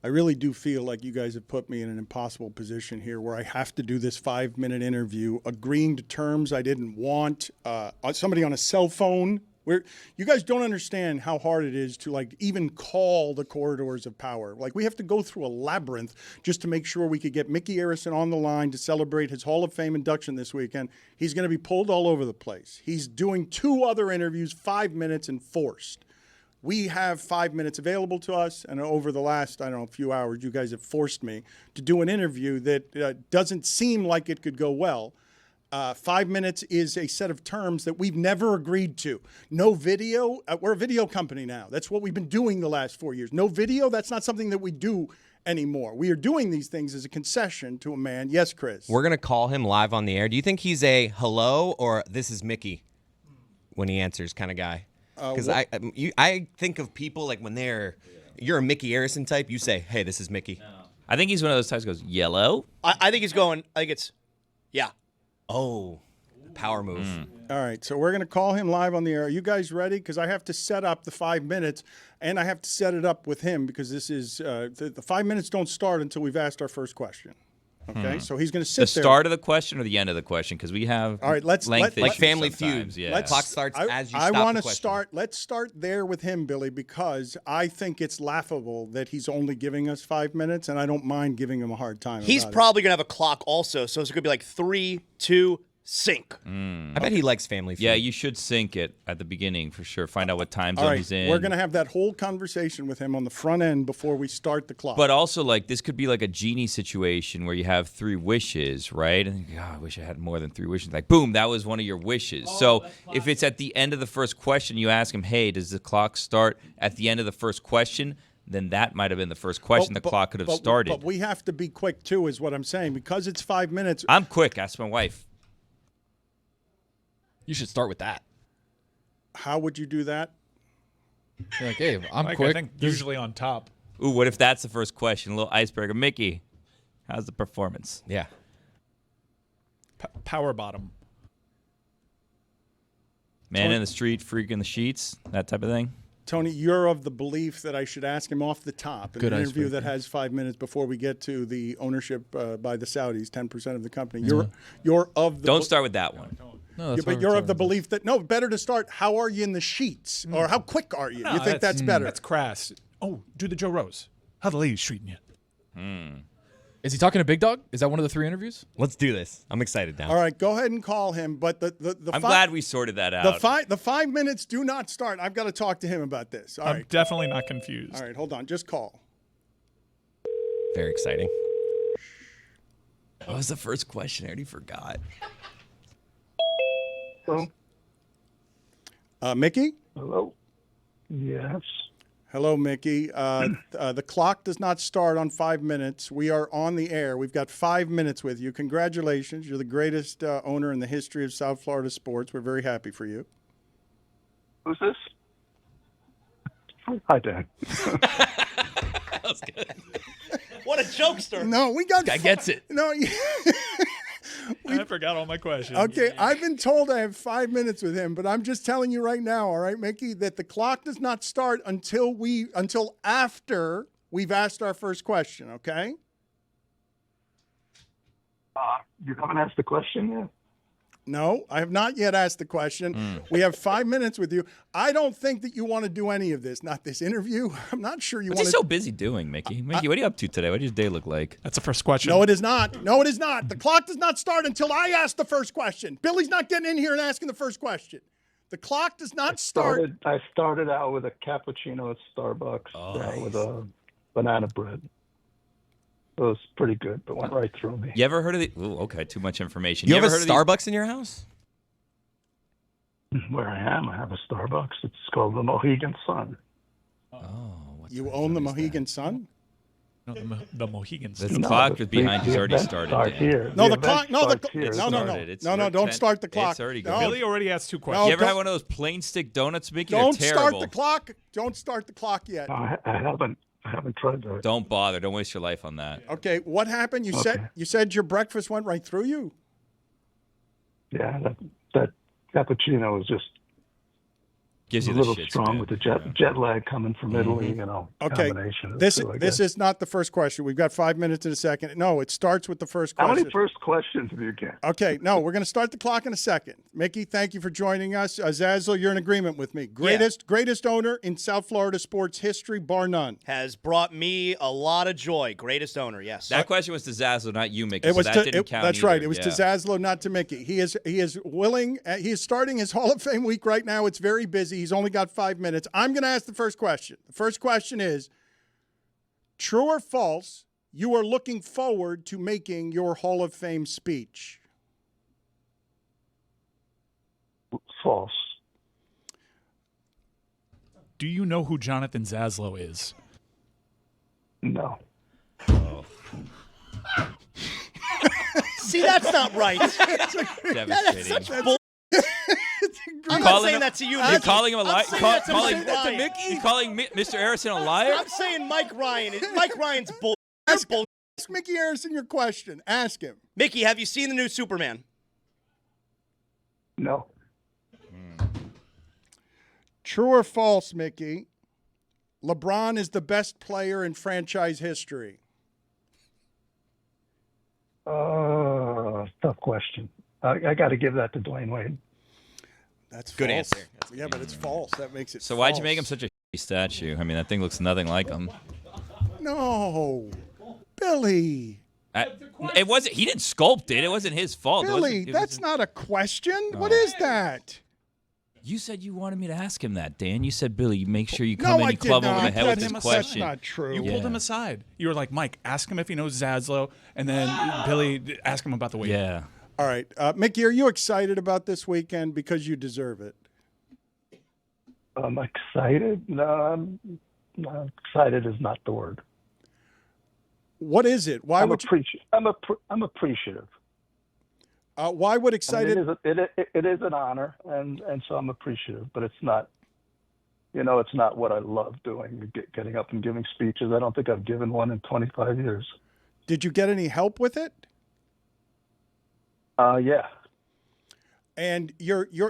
I really do feel like you guys have put me in an impossible position here where I have to do this 5-minute interview, agreeing to terms I didn't want, somebody on a cell phone. Where you guys don't understand how hard it is to like even call the corridors of power. Like we have to go through a labyrinth just to make sure we could get Micky Arison on the line to celebrate his Hall of Fame induction this weekend. He's going to be pulled all over the place. He's doing 2 other interviews, 5 minutes and forced. We have 5 minutes available to us, and over the last, I don't know, few hours, you guys have forced me to do an interview that doesn't seem like it could go well. 5 minutes is a set of terms that we've never agreed to. No video. We're a video company now. That's what we've been doing the last 4 years. No video. That's not something that we do anymore. We are doing these things as a concession to a man. Yes, Chris. We're going to call him live on the air. Do you think he's a hello or this is Mickey when he answers kind of guy? Because I think of people like when you're a Micky Arison type, you say, hey, this is Mickey. No. I think he's one of those types who goes, yellow? I think it's, yeah. Oh, power move. All right, so we're going to call him live on the air. Are you guys ready? Because I have to set up the 5 minutes, and I have to set it up with him because this is the 5 minutes don't start until we've asked our first question. Okay, so he's going to sit there. The start of the question or the end of the question? Because we have length like Family Feud. Yeah. Clock starts as you stop the question. Start. Let's start there with him, Billy, because I think it's laughable that he's only giving us 5 minutes, and I don't mind giving him a hard time. He's probably going to have a clock also, so it's going to be like 3, 2, sync. I bet he likes Family Feud. Yeah, you should sync it at the beginning for sure. Find out what time zone he's in. We're going to have that whole conversation with him on the front end before we start the clock. But also, like, this could be like a genie situation where you have 3 wishes, right? And I wish I had more than 3 wishes. Like, boom, that was one of your wishes. So if it's at the end of the first question, you ask him, hey, does the clock start at the end of the first question? Then that might have been the first question. The clock could have started. But we have to be quick, too, is what I'm saying. Because it's 5 minutes. I'm quick. Ask my wife. You should start with that. How would you do that? You're like, hey, I'm quick. I think usually on top. Ooh, what if that's the first question? A little icebreaker. Mickey, how's the performance? Yeah. Power bottom. Man in the street, freak in the sheets, that type of thing. Tony, you're of the belief that I should ask him off the top in an interview that has 5 minutes before we get to the ownership by the Saudis, 10% of the company. You're of the. Don't start with that one. No, but you're of the belief that better to start. How are you in the sheets, or how quick are you? You think that's better? That's crass. Oh, do the Joe Rose. How the ladies treating you? Is he talking to Big Dog? Is that one of the 3 interviews? Let's do this. I'm excited now. All right, go ahead and call him. But I'm glad we sorted that out. The 5 minutes do not start. I've got to talk to him about this. All I'm right. definitely not confused. All right, hold on. Just call. Very exciting. What was the first question? I already forgot. Hello? Micky? Hello? Yes. Hello, Micky. The clock does not start on 5 minutes. We are on the air. We've got 5 minutes with you. Congratulations. You're the greatest owner in the history of South Florida sports. We're very happy for you. Who's this? Hi, Dan. That was good. What a jokester. No, we got... Guy gets it. No, I forgot all my questions. Okay, I've been told I have 5 minutes with him, but I'm just telling you right now, all right, Micky, that the clock does not start until after we've asked our first question, okay? You haven't asked the question yet? No, I have not yet asked the question. We have 5 minutes with you. I don't think that you want to do any of this, not this interview. I'm not sure you want to. What's he so busy doing, Mickey? Mickey, what are you up to today? What does your day look like? That's the first question. No, it is not. No, it is not. The clock does not start until I ask the first question. Billy's not getting in here and asking the first question. The clock does not start. I started out with a cappuccino at Starbucks with a banana bread. It was pretty good, but went right through me. You ever heard of the... Ooh, okay, too much information. You have ever a heard Starbucks in your house? Where I am, I have a Starbucks. It's called the Mohegan Sun. Oh, you own the Mohegan Sun? No, the Mohegans. The clock is behind you. Already started. Here. No, the clock. No, No, don't start the clock. It's already No. going. Billy already asked 2 questions. You ever had one of those plain stick donuts, Mickey? Don't They're start terrible. the clock. Don't start the clock yet. I haven't tried that. Don't bother. Don't waste your life on that. Okay, what happened? You said your breakfast went right through you? Yeah, that cappuccino was just Gives a you the little shits, strong man. with the jet lag coming from Italy, you know. Okay, Combination of the this two, I this guess. is not the first question. We've got 5 minutes and a second. No, it starts with the first How question. many first questions do you get? Okay, no, we're going to start the clock in a second. Mickey, thank you for joining us. Zazzle, you're in agreement with me. Greatest owner in South Florida sports history, bar none. Has brought me a lot of joy. Greatest owner, yes. That question was to Zazzle, not you, Mickey. It was so that didn't count. that's either. right. It was to Yeah. Zazzlo, not to Mickey. He is willing. He is starting his Hall of Fame week right now. It's very busy. He's only got 5 minutes. I'm going to ask the first question. The first question is, true or false, you are looking forward to making your Hall of Fame speech? False. Do you know who Jonathan Zaslow is? No. See, that's not right. Devastating. I'm not calling saying him- that to you, You're Mickey. calling him a I'm liar? saying that to Calling Mike Ryan. You're calling Mr. Arison a liar? I'm saying Mike Ryan. Mike Ryan's bull. You're bull. Ask Mickey Arison your question. Ask him. Mickey, have you seen the new Superman? No. True or false, Mickey? LeBron is the best player in franchise history. Tough question. I got to give that to Dwayne Wade. That's Good false. answer. Yeah, but it's false. That makes it So why'd you false. make him such a statue? I mean, that thing looks nothing like him. No. Billy. It wasn't. He didn't sculpt it. It wasn't his fault. Billy, that's not a question. What is that? You said you wanted me to ask him that, Dan. You said, Billy, you make sure you No, come in I and did club him not. over the head Let with this him- That's question. not true. You pulled him aside. You were like, Mike, ask him if he knows Zaslow, and then Billy, ask him about the weight. Yeah. All right. Mickey, are you excited about this weekend? Because you deserve it. I'm excited. No, excited is not the word. What is it? Why I'm would you, I'm appreciative. why would I excited? mean, it is an honor, and so I'm appreciative. But it's not, it's not what I love doing. Getting up and giving speeches. I don't think I've given one in 25 years. Did you get any help with it? Yeah. And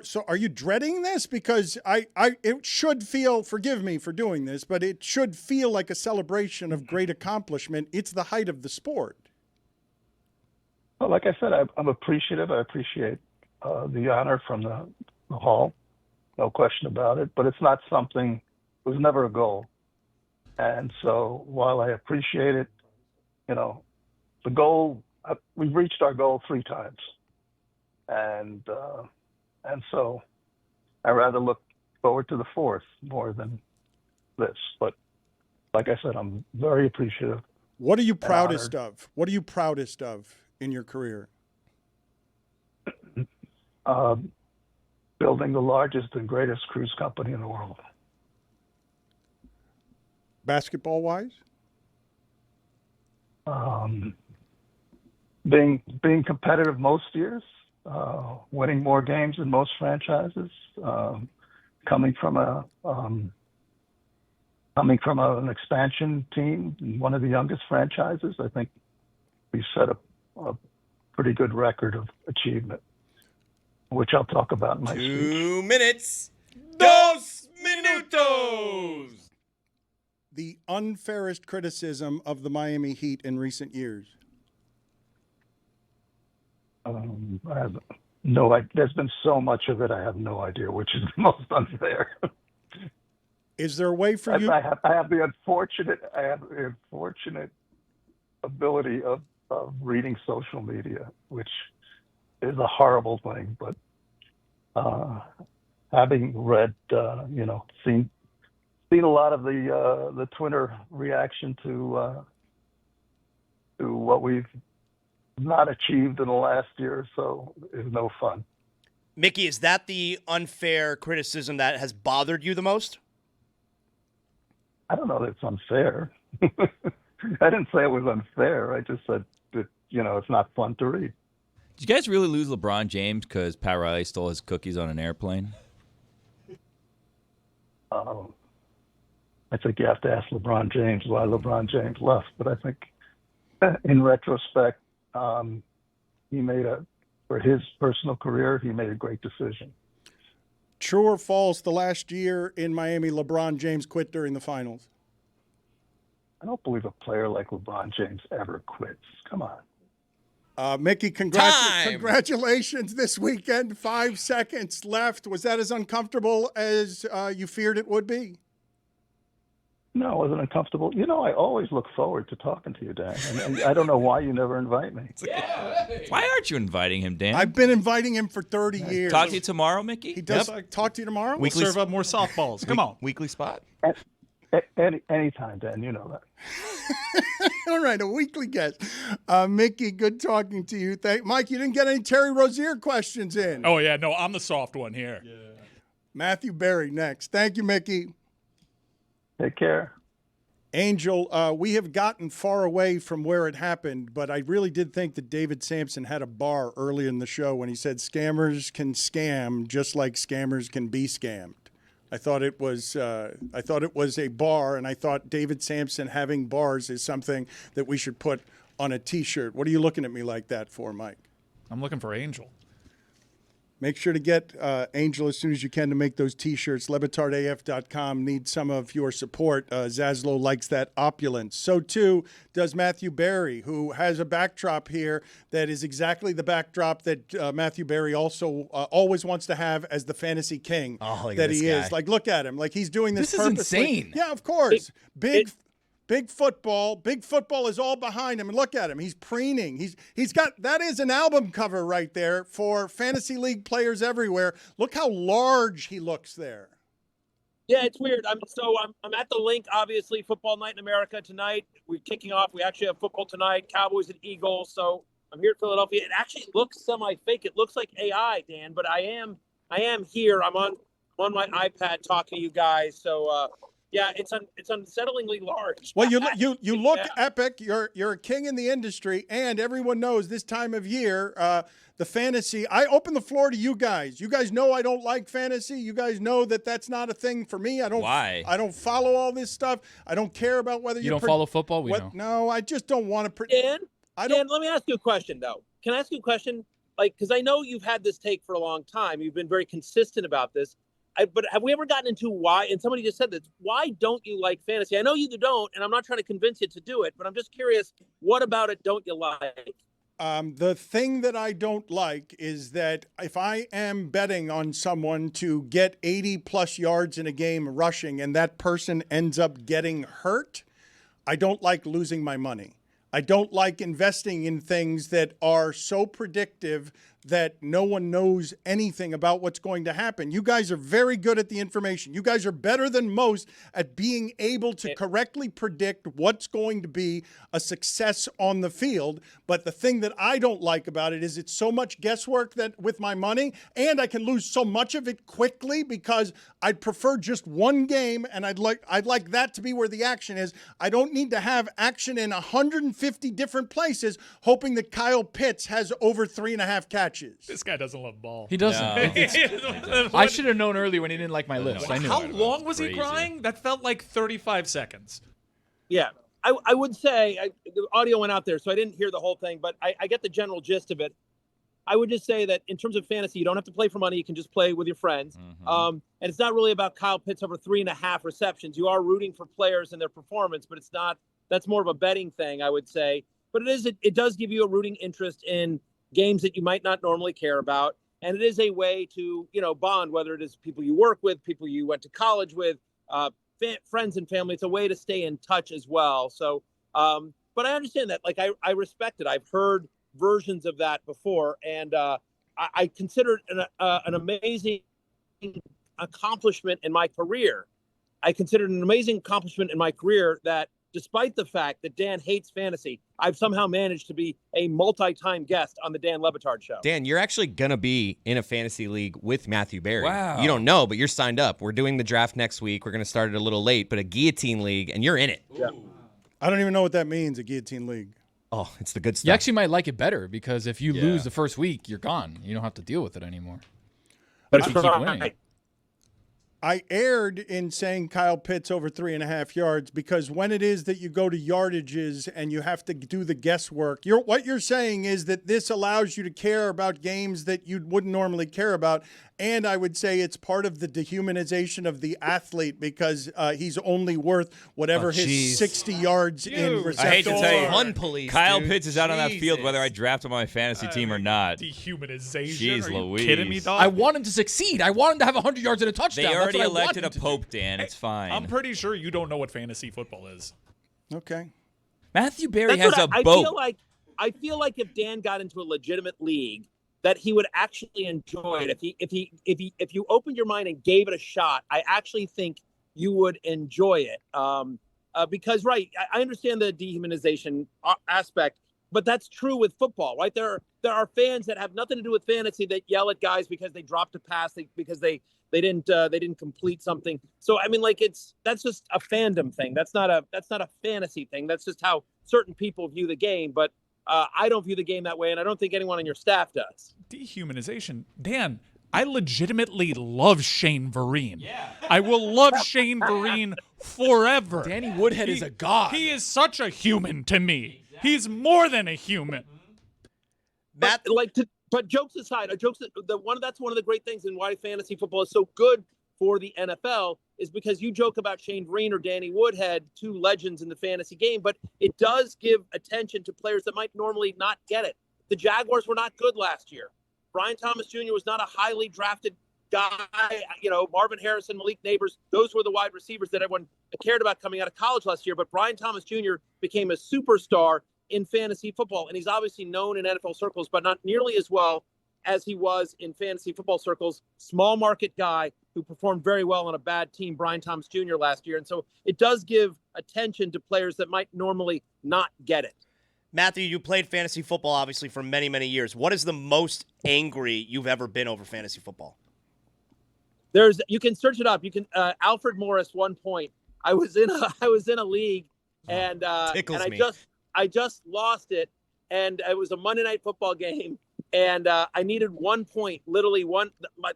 so are you dreading this? Because it should feel, forgive me for doing this, but it should feel like a celebration of great accomplishment. It's the height of the sport. Well, like I said, I'm appreciative. I appreciate the honor from the hall, no question about it. But it's not something. It was never a goal. And so while I appreciate it, the goal. We've reached our goal 3 times. And so I rather look forward to the 4th more than this. But like I said, I'm very appreciative. What are you proudest of? What are you proudest of in your career? Building the largest and greatest cruise company in the world. Basketball wise? Being competitive most years. Winning more games than most franchises, coming from an expansion team, one of the youngest franchises. I think we set a pretty good record of achievement, which I'll talk about in my speech. 2 minutes. 2 minutos. The unfairest criticism of the Miami Heat in recent years? I have there's been so much of it. I have no idea which is the most unfair. Is there a way for you? I have the unfortunate ability of reading social media, which is a horrible thing. But having read, seen a lot of the Twitter reaction to what we've not achieved in the last year or so is no fun. Mickey, is that the unfair criticism that has bothered you the most? I don't know that it's unfair. I didn't say it was unfair. I just said that, it's not fun to read. Did you guys really lose LeBron James because Pat Riley stole his cookies on an airplane? I think you have to ask LeBron James why LeBron James left. But I think in retrospect, he made for his personal career, he made a great decision. True or false, the last year in Miami, LeBron James quit during the finals? I don't believe a player like LeBron James ever quits. Come on. Micky, Time. congratulations this weekend. 5 seconds left. Was that as uncomfortable as you feared it would be? No, it wasn't uncomfortable. You know, I always look forward to talking to you, Dan. And I don't know why you never invite me. Why aren't you inviting him, Dan? I've been inviting him for 30 years. Talk to you tomorrow, Mickey? He does talk to you tomorrow? We'll serve up more softballs. Come on. Weekly spot. Anytime, Dan. You know that. All right, a weekly guest. Micky, good talking to you. Mike, you didn't get any Terry Rozier questions in. Oh, yeah. No, I'm the soft one here. Yeah. Matthew Berry next. Thank you, Micky. Take care. Angel, we have gotten far away from where it happened, but I really did think that David Sampson had a bar early in the show when he said scammers can scam just like scammers can be scammed. I thought it was a bar, and I thought David Sampson having bars is something that we should put on a T-shirt. What are you looking at me like that for, Mike? I'm looking for Angel. Make sure to get Angel as soon as you can to make those T-shirts. LebatardAF.com needs some of your support. Zaslow likes that opulence. So, too, does Matthew Berry, who has a backdrop here that is exactly the backdrop that Matthew Berry also always wants to have as the fantasy king that he is. Like, look at him. Like, he's doing this purposely. This is insane. Yeah, of course. Big football. Big football is all behind him. And look at him. He's preening. He's got, that is an album cover right there for fantasy league players everywhere. Look how large he looks there. Yeah, it's weird. I'm at the link, obviously, Football Night in America tonight. We're kicking off. We actually have football tonight, Cowboys and Eagles. So I'm here in Philadelphia. It actually looks semi-fake. It looks like AI, Dan, but I am here. I'm on my iPad talking to you guys. So, yeah, it's unsettlingly large. Well, you look epic. You're a king in the industry, and everyone knows this time of year, the fantasy. I open the floor to you guys. You guys know I don't like fantasy. You guys know that that's not a thing for me. Why? I don't follow all this stuff. I don't care about whether You don't follow football? We know. No, I just don't want to. Dan, let me ask you a question, though. Can I ask you a question? Like, because I know you've had this take for a long time. You've been very consistent about this. But have we ever gotten into why? And somebody just said this. Why don't you like fantasy? I know you don't, and I'm not trying to convince you to do it, but I'm just curious, what about it don't you like? The thing that I don't like is that if I am betting on someone to get 80-plus yards in a game rushing and that person ends up getting hurt, I don't like losing my money. I don't like investing in things that are so predictive that no one knows anything about what's going to happen. You guys are very good at the information. You guys are better than most at being able to correctly predict what's going to be a success on the field. But the thing that I don't like about it is it's so much guesswork that with my money, and I can lose so much of it quickly because I'd prefer just one game, and I'd like that to be where the action is. I don't need to have action in 150 different places hoping that Kyle Pitts has over 3.5 catches. This guy doesn't love ball. He doesn't. I should have known early when he didn't like my list. I knew. How long was he crying? That felt like 35 seconds. Yeah, I would say the audio went out there, so I didn't hear the whole thing, but I get the general gist of it. I would just say that in terms of fantasy, you don't have to play for money. You can just play with your friends. And it's not really about Kyle Pitts over 3.5 receptions. You are rooting for players and their performance, but it's not. That's more of a betting thing, I would say. But it does give you a rooting interest in games that you might not normally care about. And it is a way to, bond, whether it is people you work with, people you went to college with, friends and family. It's a way to stay in touch as well. So, but I understand that. Like, I respect it. I've heard versions of that before. And I consider it an amazing accomplishment in my career. I considered an amazing accomplishment in my career that despite the fact that Dan hates fantasy, I've somehow managed to be a multi-time guest on the Dan Le Batard Show. Dan, you're actually going to be in a fantasy league with Matthew Berry. Wow. You don't know, but you're signed up. We're doing the draft next week. We're going to start it a little late, but a guillotine league, and you're in it. Yeah. I don't even know what that means, a guillotine league. Oh, it's the good stuff. You actually might like it better because if you lose the first week, you're gone. You don't have to deal with it anymore. But if you keep winning. I erred in saying Kyle Pitts over 3.5 yards because when it is that you go to yardages and you have to do the guesswork, what you're saying is that this allows you to care about games that you wouldn't normally care about. And I would say it's part of the dehumanization of the athlete because he's only worth whatever his 60 yards in reception. I hate to tell you, Fun police, Kyle dude. Pitts is out on that field Jesus. whether I draft him on my fantasy team or not. Dehumanization. Jeez Are you Louise. kidding me, dog? I want him to succeed. I want him to have 100 yards and a touchdown. They That's already what I want elected him a to do. pope, Dan. It's fine. I'm pretty sure you don't know what fantasy football is. Okay. Matthew Berry That's has what a I boat. feel like if Dan got into a legitimate league, that he would actually enjoy it. If you opened your mind and gave it a shot, I actually think you would enjoy it. Because I understand the dehumanization aspect, but that's true with football, right? There are fans that have nothing to do with fantasy that yell at guys because they dropped a pass, because they didn't complete something. So I mean, like that's just a fandom thing. That's not a fantasy thing. That's just how certain people view the game. But I don't view the game that way, and I don't think anyone on your staff does. Dehumanization. Dan, I legitimately love Shane Vereen. Yeah. I will love Shane Vereen forever. Danny Woodhead is a god. He is such a human to me. Exactly. He's more than a human. But jokes aside, that's one of the great things in why fantasy football is so good for the NFL is because you joke about Shane Vereen or Danny Woodhead, two legends in the fantasy game, but it does give attention to players that might normally not get it. The Jaguars were not good last year. Brian Thomas Jr. was not a highly drafted guy. Marvin Harrison, Malik Neighbors, those were the wide receivers that everyone cared about coming out of college last year. But Brian Thomas Jr. became a superstar in fantasy football, and he's obviously known in NFL circles, but not nearly as well as he was in fantasy football circles. Small market guy who performed very well on a bad team, Brian Thomas Jr. last year. And so it does give attention to players that might normally not get it. Matthew, you played fantasy football, obviously, for many, many years. What is the most angry you've ever been over fantasy football? You can search it up. You can, Alfred Morris, 1 point. I was in a league and I just lost it. And it was a Monday Night Football game. And I needed 1 point, literally one.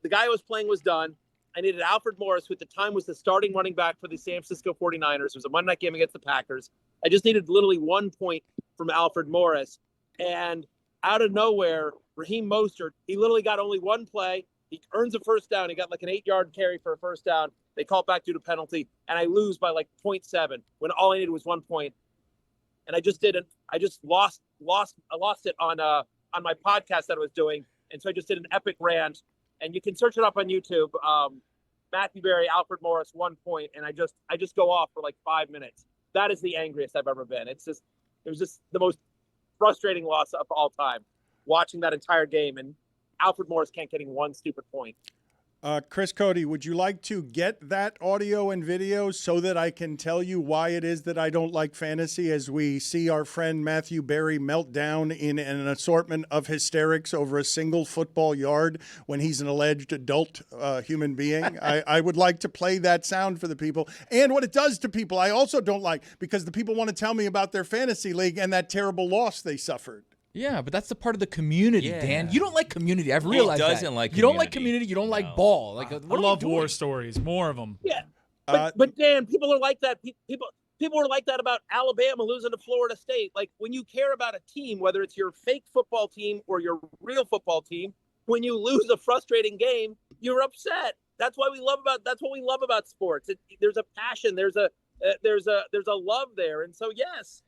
The guy I was playing was done. I needed Alfred Morris, who at the time was the starting running back for the San Francisco 49ers. It was a Monday night game against the Packers. I just needed literally 1 point from Alfred Morris. And out of nowhere, Raheem Mostert, he literally got only one play. He earns a first down. He got like an 8-yard carry for a first down. They call it back due to penalty. And I lose by like 0.7 when all I needed was 1 point. And I just lost it on my podcast that I was doing. And so I just did an epic rant. And you can search it up on YouTube. Matthew Berry, Alfred Morris, 1 point. And I just go off for like 5 minutes. That is the angriest I've ever been. It was just the most frustrating loss of all time, watching that entire game. And Alfred Morris can't getting one stupid point. Chris Cody, would you like to get that audio and video so that I can tell you why it is that I don't like fantasy as we see our friend Matthew Berry melt down in an assortment of hysterics over a single football yard when he's an alleged adult human being? I would like to play that sound for the people. And what it does to people, I also don't like, because the people want to tell me about their fantasy league and that terrible loss they suffered. Yeah, but that's the part of the community, Dan. You don't like community. I've realized doesn't that. like You don't like community. community. You don't like ball. Like, I what love are you war doing? stories. More of them. Yeah, but Dan, people are like that. People are like that about Alabama losing to Florida State. Like when you care about a team, whether it's your fake football team or your real football team, when you lose a frustrating game, you're upset. That's what we love about sports. There's a passion. There's a love there. And so yes,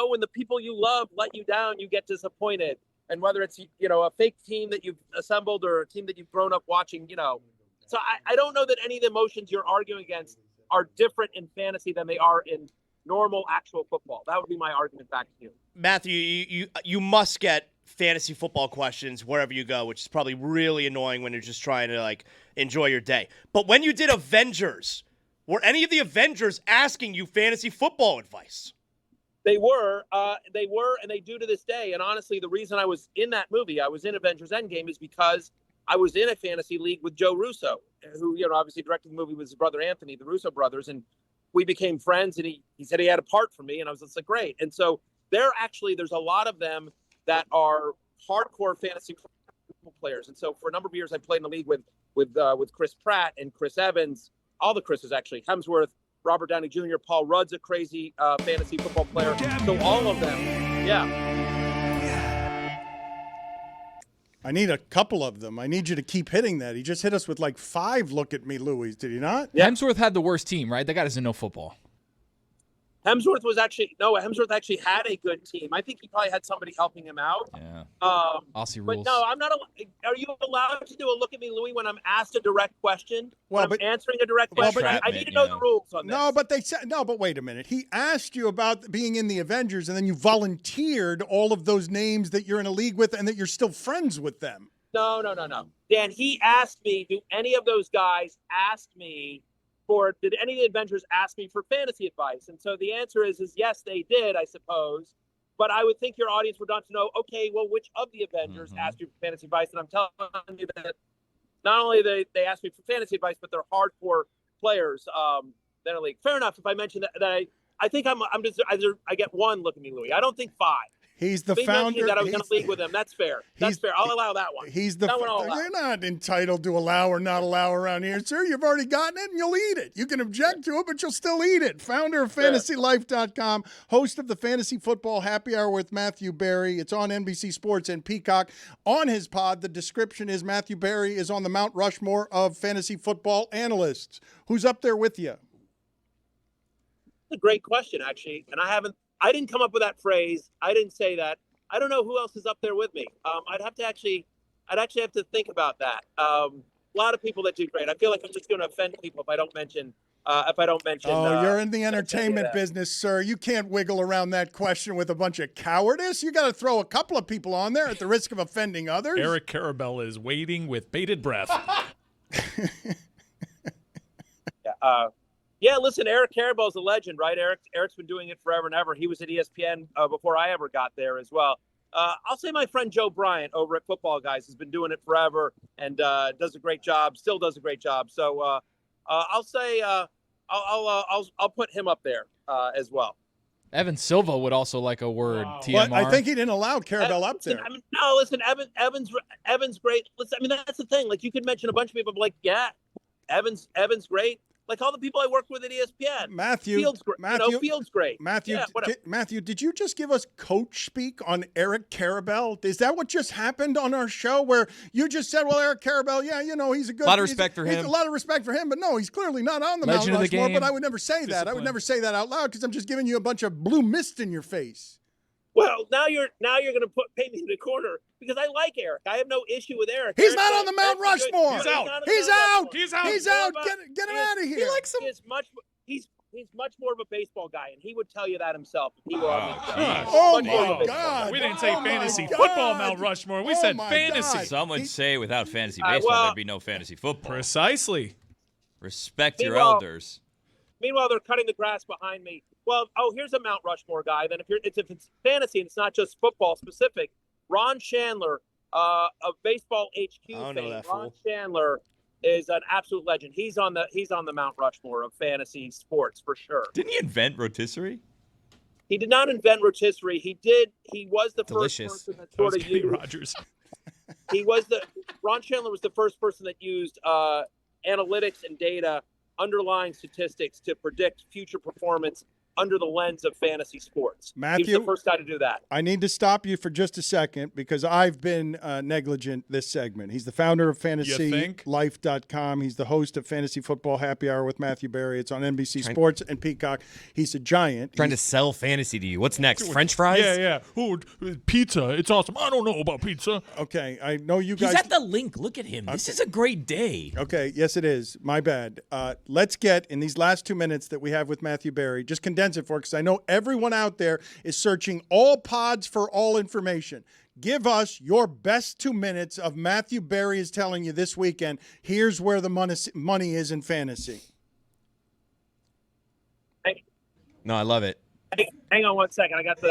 when the people you love let you down, you get disappointed. And whether it's, a fake team that you've assembled or a team that you've grown up watching, So I don't know that any of the emotions you're arguing against are different in fantasy than they are in normal actual football. That would be my argument back to you. Matthew, you must get fantasy football questions wherever you go, which is probably really annoying when you're just trying to, enjoy your day. But when you did Avengers, were any of the Avengers asking you fantasy football advice? They were, and they do to this day. And honestly, the reason I was in that movie, I was in Avengers Endgame, is because I was in a fantasy league with Joe Russo, who, obviously directed the movie with his brother Anthony, the Russo brothers. And we became friends, and he said he had a part for me. And I was just like, great. And so there's a lot of them that are hardcore fantasy players. And so for a number of years, I played in the league with Chris Pratt and Chris Evans, all the Chris's actually, Hemsworth, Robert Downey Jr., Paul Rudd's a crazy fantasy football player. So all of them, yeah. I need a couple of them. I need you to keep hitting that. He just hit us with like 5 look at me Louis, did he not? Yeah. Hemsworth had the worst team, right? That guy doesn't know football. Hemsworth actually had a good team. I think he probably had somebody helping him out. Yeah. Aussie But rules. no, I'm not. Are you allowed to do a look at me, Louis, when I'm asked a direct question? Well, when I'm answering a direct question, I need to know the rules on this. No, but they said no. But wait a minute. He asked you about being in the Avengers, and then you volunteered all of those names that you're in a league with, and that you're still friends with them. No. Dan, he asked me, do any of those guys ask me did any of the Avengers ask me for fantasy advice? And so the answer is yes, they did, I suppose. But I would think your audience would want to know, okay, well, which of the Avengers asked you for fantasy advice? And I'm telling you that not only they asked me for fantasy advice, but they're hardcore players in a league. Fair enough. If I mention that I think I'm just I get 1 look at me, Louis. I don't think 5. He's the founder. That I was in a league with him. That's fair. That's fair. I'll allow that one. He's the. You're You're not entitled to allow or not allow around here, sir. You've already gotten it, and you'll eat it. You can object to it, but you'll still eat it. Founder of FantasyLife.com, host of the Fantasy Football Happy Hour with Matthew Berry. It's on NBC Sports and Peacock. On his pod, the description is Matthew Berry is on the Mount Rushmore of fantasy football analysts. Who's up there with you? That's a great question, actually, and I didn't come up with that phrase. I didn't say that. I don't know who else is up there with me. I'd actually have to think about that. A lot of people that do great. I feel like I'm just going to offend people if I don't mention. Oh, you're in the entertainment business, sir. You can't wiggle around that question with a bunch of cowardice. You got to throw a couple of people on there at the risk of offending others. Eric Carabell is waiting with bated breath. Yeah, listen, Eric Carabell's a legend, right? Eric's been doing it forever and ever. He was at ESPN before I ever got there as well. I'll say my friend Joe Bryant over at Football Guys has been doing it forever and does a great job, still does a great job. So I'll say I'll put him up there as well. Evan Silva would also like a word. Wow. TMR. Well, I think he didn't allow Carabell up there. Listen, Evan's great. Listen, that's the thing. Like, you could mention a bunch of people, like, yeah, Evan's great. Like all the people I work with at ESPN. Field's great. Matthew, did you just give us coach speak on Eric Carabell? Is that what just happened on our show where you just said, well, Eric Carabell, he's a good... A lot of respect for him. A lot of respect for him, but no, he's clearly not on the Mount Rushmore, but I would never say that. I would never say that out loud because I'm just giving you a bunch of blue mist in your face. Well, now you're going to paint me in the corner because I like Eric. I have no issue with Eric. He's not on the Mount Rushmore. He's out. He's out. Get him out of here. He likes him. He's much more of a baseball guy, and he would tell you that himself if he were on the show. Oh my God! We didn't say fantasy football Mount Rushmore. We said fantasy. God. Some would say without fantasy baseball, there'd be no fantasy football. Precisely. Respect your elders. Meanwhile, they're cutting the grass behind me. Well, here's a Mount Rushmore guy. Then if it's fantasy and it's not just football specific, Ron Chandler of Baseball HQ fame. Ron Chandler is an absolute legend. He's on the Mount Rushmore of fantasy sports for sure. Didn't he invent rotisserie? He did not invent rotisserie. He did. He was the Delicious. first person that sort of used. Rogers. Ron Chandler was the first person that used analytics and data, underlying statistics to predict future performance under the lens of fantasy sports. Matthew, he was the first guy to do that. I need to stop you for just a second because I've been negligent this segment. He's the founder of FantasyLife.com. He's the host of Fantasy Football Happy Hour with Matthew Berry. It's on NBC Sports and Peacock. He's a giant. Trying to sell fantasy to you. What's next? French fries? Yeah. Oh, pizza. It's awesome. I don't know about pizza. Okay, I know you guys. He's at the link. Look at him. This is a great day. Okay, yes, it is. My bad. Let's get, in these last 2 minutes that we have with Matthew Berry, just condense it for, because I know everyone out there is searching all pods for all information. Give us your best 2 minutes of Matthew Berry is telling you this weekend, here's where the money is in fantasy. No, I love it. Hang on 1 second. I got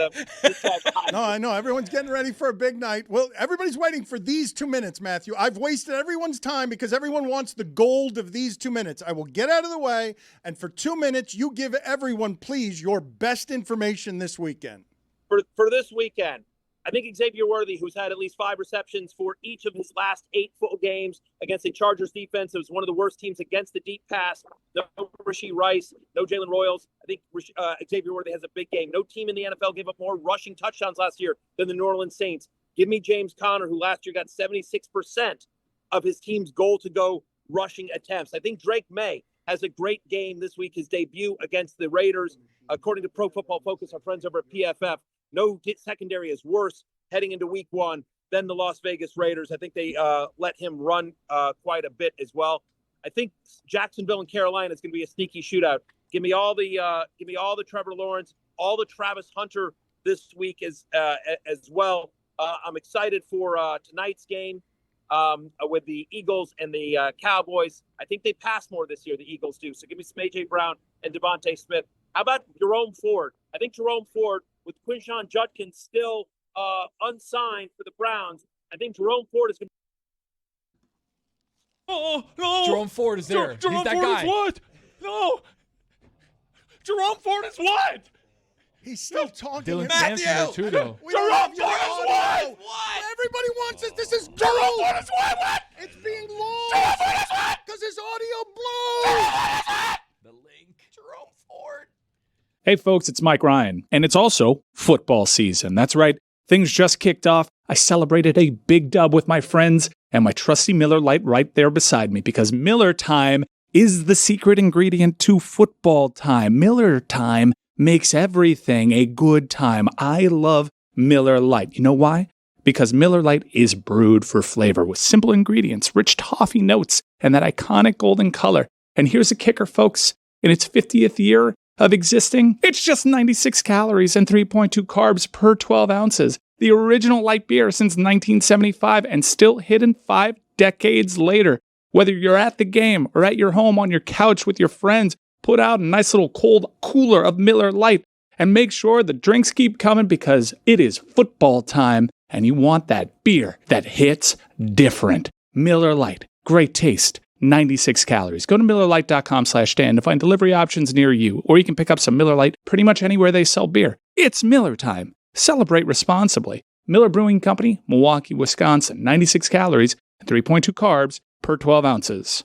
No, I know. Everyone's getting ready for a big night. Well, everybody's waiting for these 2 minutes, Matthew. I've wasted everyone's time because everyone wants the gold of these 2 minutes. I will get out of the way, and for 2 minutes, you give everyone, please, your best information this weekend. For this weekend, I think Xavier Worthy, who's had at least 5 receptions for each of his last 8 full games against a Chargers defense, it was one of the worst teams against the deep pass. No Rashee Rice, no Jalen Royals. I think Xavier Worthy has a big game. No team in the NFL gave up more rushing touchdowns last year than the New Orleans Saints. Give me James Conner, who last year got 76% of his team's goal-to-go rushing attempts. I think Drake May has a great game this week, his debut against the Raiders. According to Pro Football Focus, our friends over at PFF, no secondary is worse heading into week 1 than the Las Vegas Raiders. I think they let him run quite a bit as well. I think Jacksonville and Carolina is going to be a sneaky shootout. Give me all the Trevor Lawrence, all the Travis Hunter this week as well. I'm excited for tonight's game with the Eagles and the Cowboys. I think they pass more this year, the Eagles do. So give me some A.J. Brown and Devontae Smith. How about Jerome Ford? I think Jerome Ford, with Quinshon Judkins still unsigned for the Browns, I think Jerome Ford is going to. Oh, no. Jerome Ford is there. Jerome He's that Ford guy. is what? No. Jerome Ford is what? He's still talking. Dylan Matthew! Sampson there too, though. Jerome Ford is what? Everybody wants this. This is Jerome Ford is what? It's being lost. Jerome Ford is what? Because his audio blows. The link. Jerome Ford. Hey folks, it's Mike Ryan, and it's also football season. That's right, things just kicked off. I celebrated a big dub with my friends and my trusty Miller Lite right there beside me, because Miller Time is the secret ingredient to football time. Miller Time makes everything a good time. I love Miller Lite. You know why? Because Miller Lite is brewed for flavor with simple ingredients, rich toffee notes, and that iconic golden color. And here's a kicker, folks. In its 50th year of existing, it's just 96 calories and 3.2 carbs per 12 ounces. The original light beer since 1975 and still hidden 5 decades later. Whether you're at the game or at your home on your couch with your friends, put out a nice little cold cooler of Miller Lite and make sure the drinks keep coming, because it is football time and you want that beer that hits different. Miller Lite, great taste, 96 calories. Go to MillerLite.com/Dan to find delivery options near you, or you can pick up some Miller Lite pretty much anywhere they sell beer. It's Miller time. Celebrate responsibly. Miller Brewing Company, Milwaukee, Wisconsin. 96 calories and 3.2 carbs per 12 ounces.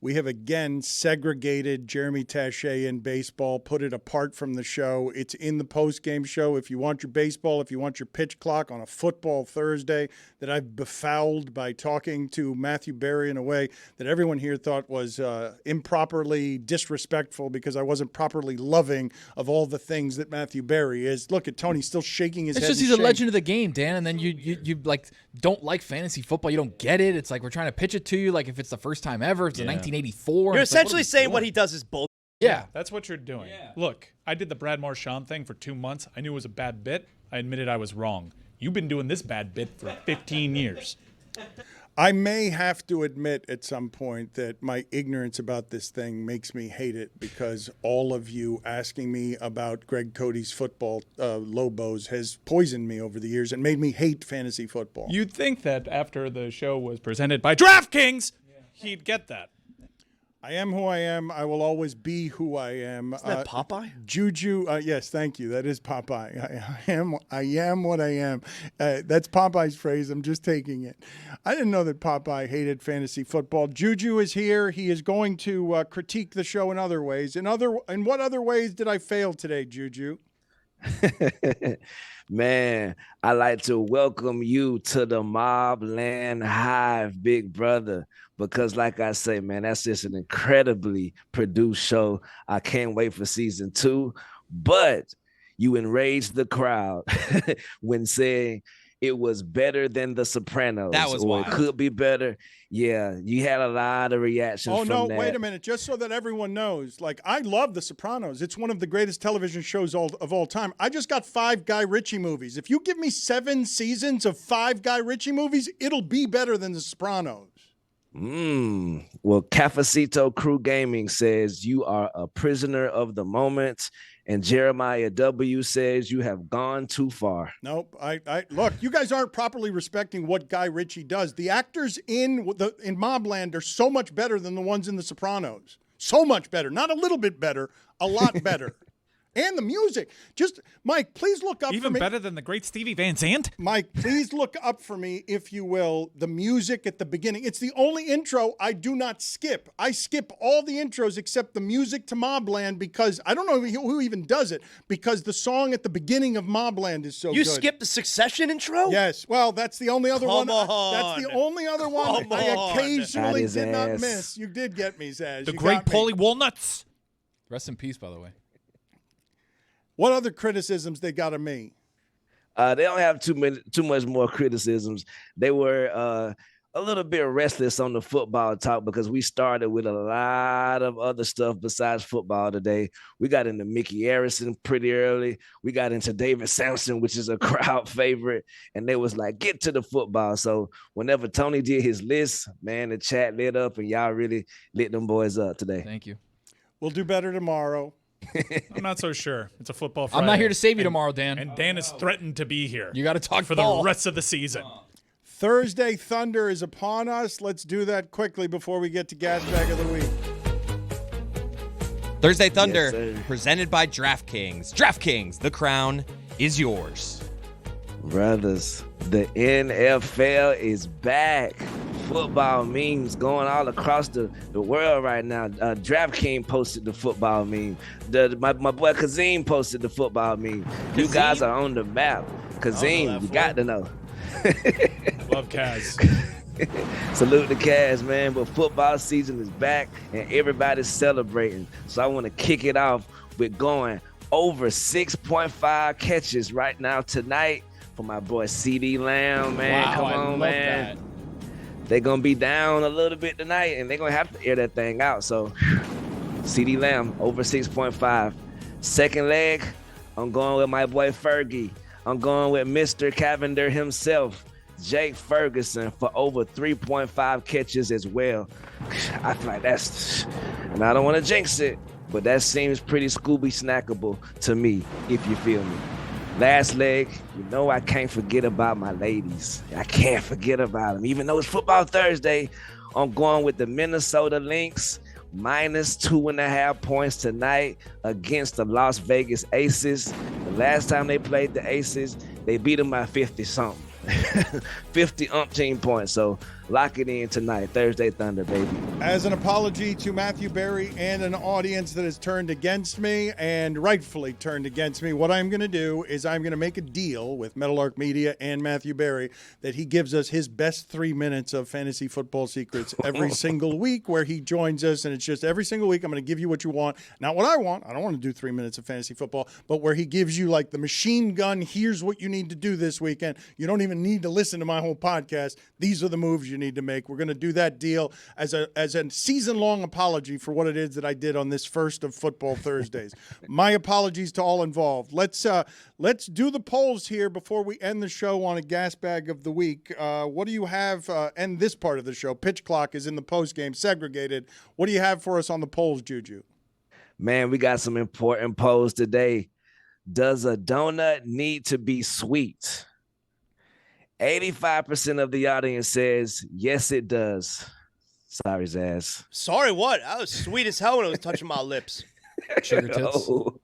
We have again segregated Jeremy Taché in baseball, put it apart from the show. It's in the post-game show. If you want your baseball, if you want your pitch clock on a football Thursday that I've befouled by talking to Matthew Berry in a way that everyone here thought was improperly disrespectful, because I wasn't properly loving of all the things that Matthew Berry is. Look at Tony still shaking his head. It's just he's a legend of the game, Dan, and then you like don't like fantasy football. You don't get it. It's like we're trying to pitch it to you like if it's the first time ever. It's 1984. You're It's like, essentially saying what he does is bull. Yeah, that's what you're doing. Yeah. Look, I did the Brad Marchand thing for 2 months. I knew it was a bad bit. I admitted I was wrong. You've been doing this bad bit for 15 years. I may have to admit at some point that my ignorance about this thing makes me hate it, because all of you asking me about Greg Cody's football Lobos has poisoned me over the years and made me hate fantasy football. You'd think that after the show was presented by DraftKings, he'd get that. I am who I am. I will always be who I am. Isn't that Popeye? Juju, yes, thank you. That is Popeye. I am what I am. That's Popeye's phrase. I'm just taking it. I didn't know that Popeye hated fantasy football. Juju is here. He is going to critique the show in other ways. In what other ways did I fail today, Juju? Man, I like to welcome you to the Mob Land Hive, big brother, because like I say, man, that's just an incredibly produced show. I can't wait for season 2, but you enraged the crowd when saying it was better than The Sopranos. That was or wild. It could be better. Yeah, you had a lot of reactions Oh, from no, that. wait a minute. Just so that everyone knows, like, I love The Sopranos. It's one of the greatest television shows of all time. I just got 5 Guy Ritchie movies. If you give me 7 seasons of 5 Guy Ritchie movies, it'll be better than The Sopranos. Well, Cafecito Crew Gaming says you are a prisoner of the moment, and Jeremiah W says you have gone too far. Nope. I look, you guys aren't properly respecting what Guy Ritchie does. The actors in Mobland are so much better than the ones in The Sopranos. So much better. Not a little bit better, a lot better. And the music. Just, Mike, please look up for me. Even better than the great Stevie Van Zandt? Mike, please look up for me, if you will, the music at the beginning. It's the only intro I do not skip. I skip all the intros except the music to Mobland because I don't know who even does it, because the song at the beginning of Mobland is so good. You skipped the Succession intro? Yes. Well, that's the only other one. Come on. That's the only other one Come I on. occasionally Got his did not ass. miss. You did get me, Zaz. The You great got me. Paulie Walnuts. Rest in peace, by the way. What other criticisms they got of me? They don't have too much more criticisms. They were a little bit restless on the football talk because we started with a lot of other stuff besides football today. We got into Micky Arison pretty early. We got into David Sampson, which is a crowd favorite. And they was like, get to the football. So whenever Tony did his list, man, the chat lit up and y'all really lit them boys up today. Thank you. We'll do better tomorrow. I'm not so sure. It's a football Friday. I'm not here to save you tomorrow, Dan. And Dan is threatened to be here. You got to talk for ball. the rest of the season. Thursday Thunder is upon us. Let's do that quickly before we get to Gasbag of the Week. Thursday Thunder, Yes, sir. presented by DraftKings. DraftKings, the crown is yours. Brothers, the NFL is back. Football memes going all across the world right now. DraftKings posted the football meme. My boy Kazim posted the football meme. You guys are on the map. Kazim, you got to know. Love Kaz. Salute the Cavs, man. But football season is back and everybody's celebrating. So I want to kick it off with going over 6.5 catches right now tonight for my boy CD Lamb, man. Wow, Come I on, love man. that. They're going to be down a little bit tonight, and they're going to have to air that thing out. So, CD Lamb, over 6.5. Second leg, I'm going with my boy Fergie. I'm going with Mr. Cavender himself, Jake Ferguson, for over 3.5 catches as well. I feel like that's, and I don't want to jinx it, but that seems pretty Scooby snackable to me, if you feel me. Last leg, you know I can't forget about my ladies. I can't forget about them. Even though it's Football Thursday, I'm going with the Minnesota Lynx, minus 2.5 points tonight against the Las Vegas Aces. The last time they played the Aces, they beat them by 50-something. 50-umpteen points. So lock it in tonight. Thursday Thunder, baby. As an apology to Matthew Berry and an audience that has turned against me, and rightfully turned against me, what I'm going to do is I'm going to make a deal with Meadowlark Media and Matthew Berry that he gives us his best 3 minutes of fantasy football secrets every single week, where he joins us, and it's just every single week I'm going to give you what you want. Not what I want. I don't want to do 3 minutes of fantasy football, but where he gives you like the machine gun, here's what you need to do this weekend. You don't even need to listen to my whole podcast. These are the moves you need to make. We're going to do that deal as a season-long apology for what it is that I did on this first of Football Thursdays. My apologies to all involved. Let's do the polls here before we end the show on a gas bag of the week. What do you have? End this part of the show. Pitch clock is in the post game, segregated. What do you have for us on the polls, Juju? Man, we got some important polls today. Does a donut need to be sweet? 85% of the audience says, yes, it does. Sorry, Zaz. Sorry, what? I was sweet as hell when it was touching my lips. Sugar tits. No.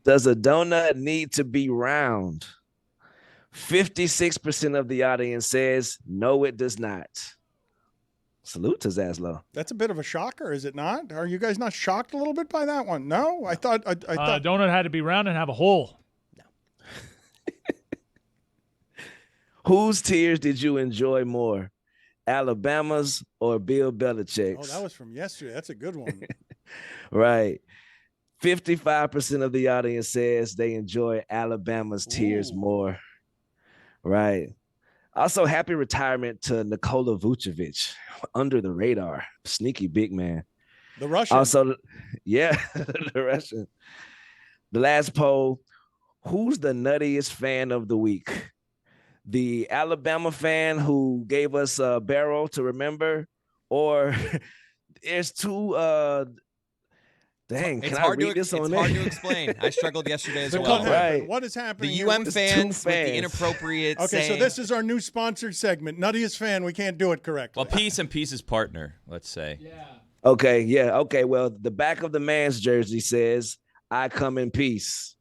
Does a donut need to be round? 56% of the audience says, no, it does not. Salute to Zaslow. That's a bit of a shocker, is it not? Are you guys not shocked a little bit by that one? No? I thought Donut had to be round and have a hole. Whose tears did you enjoy more, Alabama's or Bill Belichick's? Oh, that was from yesterday. That's a good one. Right. 55% of the audience says they enjoy Alabama's tears more. Right. Also, happy retirement to Nikola Vucevic, under the radar, sneaky big man. The Russian. Also, yeah, the Russian. The last poll, who's the nuttiest fan of the week? The Alabama fan who gave us a barrel to remember, or there's two, dang, It's can I hard read this on It's there? hard to explain. I struggled yesterday as So well. what happened? What is happening The here? UM It's fans two with the fans. inappropriate Okay, so saying. this is our new sponsored segment. Nuttiest fan, we can't do it correctly. Well, Peace and Peace's partner, let's say. Okay, yeah, okay. Well, the back of the man's jersey says, I come in peace.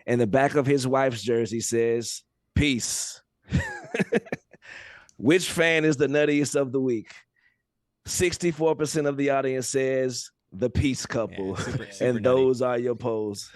And the back of his wife's jersey says, peace. Which fan is the nuttiest of the week? 64% of the audience says the peace couple. Super and nutty. those are your polls.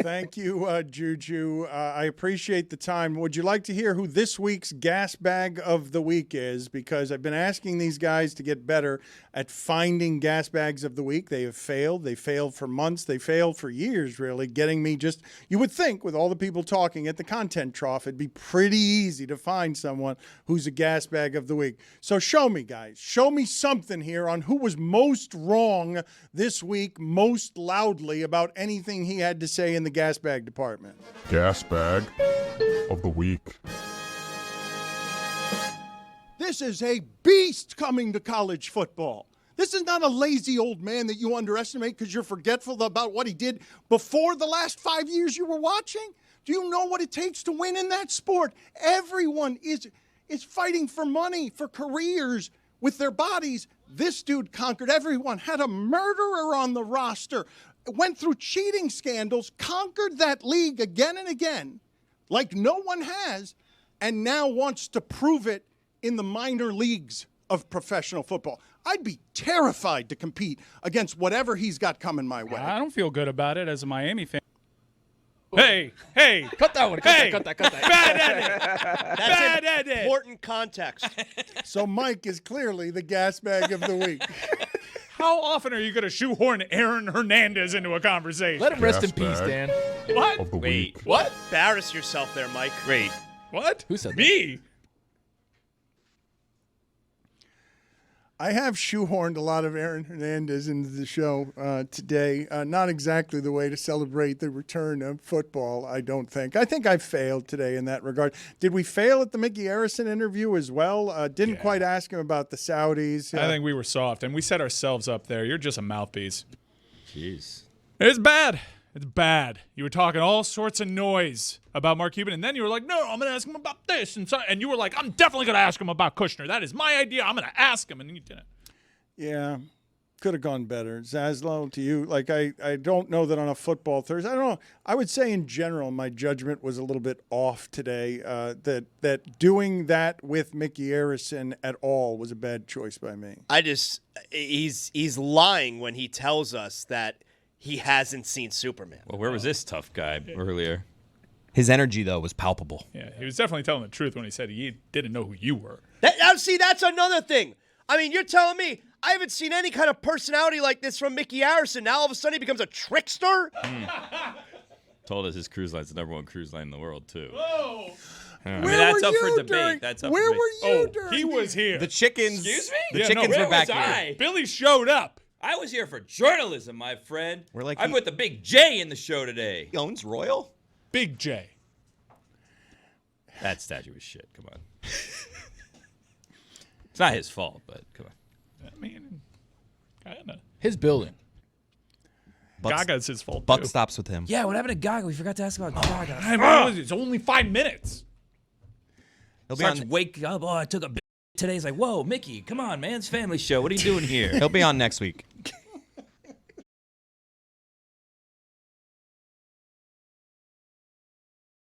Thank you, Juju. I appreciate the time. Would you like to hear who this week's gas bag of the week is? Because I've been asking these guys to get better at finding gas bags of the week. They have failed. They failed for months. They failed for years, really, getting me just, you would think with all the people talking at the content trough, it'd be pretty easy to find someone who's a gas bag of the week. So show me, guys. Show me something here on who was most wrong this week, most loudly about anything he had to say in the gas bag department. Gas bag of the week. This is a beast coming to college football. This is not a lazy old man that you underestimate because you're forgetful about what he did before the last 5 years you were watching. Do you know what it takes to win in that sport? Everyone is fighting for money, for careers with their bodies. This dude conquered everyone, had a murderer on the roster, went through cheating scandals, conquered that league again and again like no one has, and now wants to prove it in the minor leagues of professional football. I'd be terrified to compete against whatever he's got coming my way. I don't feel good about it as a Miami fan. Hey, Cut that one. Cut that. bad edit. That's important context. So Mike is clearly the gas bag of the week. How often are you going to shoehorn Aaron Hernandez into a conversation? Let him rest in Gas peace, bag. Dan. What? Of the week. What? Embarrass yourself there, Mike. Wait. What? Who said that? Me? I have shoehorned a lot of Aaron Hernandez into the show today. Not exactly the way to celebrate the return of football, I don't think. I think I failed today in that regard. Did we fail at the Micky Arison interview as well? Didn't quite ask him about the Saudis. I think we were soft, and we set ourselves up there. You're just a mouthpiece. Jeez. It's bad. It's bad. You were talking all sorts of noise about Mark Cuban, and then you were like, no, I'm going to ask him about this. And you were like, I'm definitely going to ask him about Kushner. That is my idea. I'm going to ask him, and then you didn't. Yeah, could have gone better. Zaslow, to you, like I don't know that on a football Thursday. I don't know. I would say in general my judgment was a little bit off today. That doing that with Micky Arison at all was a bad choice by me. He's lying when he tells us that he hasn't seen Superman. Well, where was this tough guy earlier? His energy, though, was palpable. Yeah, he was definitely telling the truth when he said he didn't know who you were. See, that's another thing. I mean, you're telling me I haven't seen any kind of personality like this from Micky Arison. Now all of a sudden he becomes a trickster? Told us his cruise line's the #1 cruise line in the world, too. Whoa! I mean, that's up for debate. Where were you during? He was here. The chickens. Excuse me? The Yeah, chickens no, were where back was here. I? Billy showed up. I was here for journalism, my friend. We're like I put the big J in the show today. He owns Royal. Big J. That statue was shit. Come on. It's not his fault, but come on. I mean, kind of. His building. Gaga's his fault, Buck too. stops with him. Yeah, what happened to Gaga? We forgot to ask about Gaga. It's only 5 minutes. He'll be Starts on. wake up. Oh, I took a today. He's like, whoa, Mickey, come on, man. It's a family show. What are you doing here? He'll be on next week.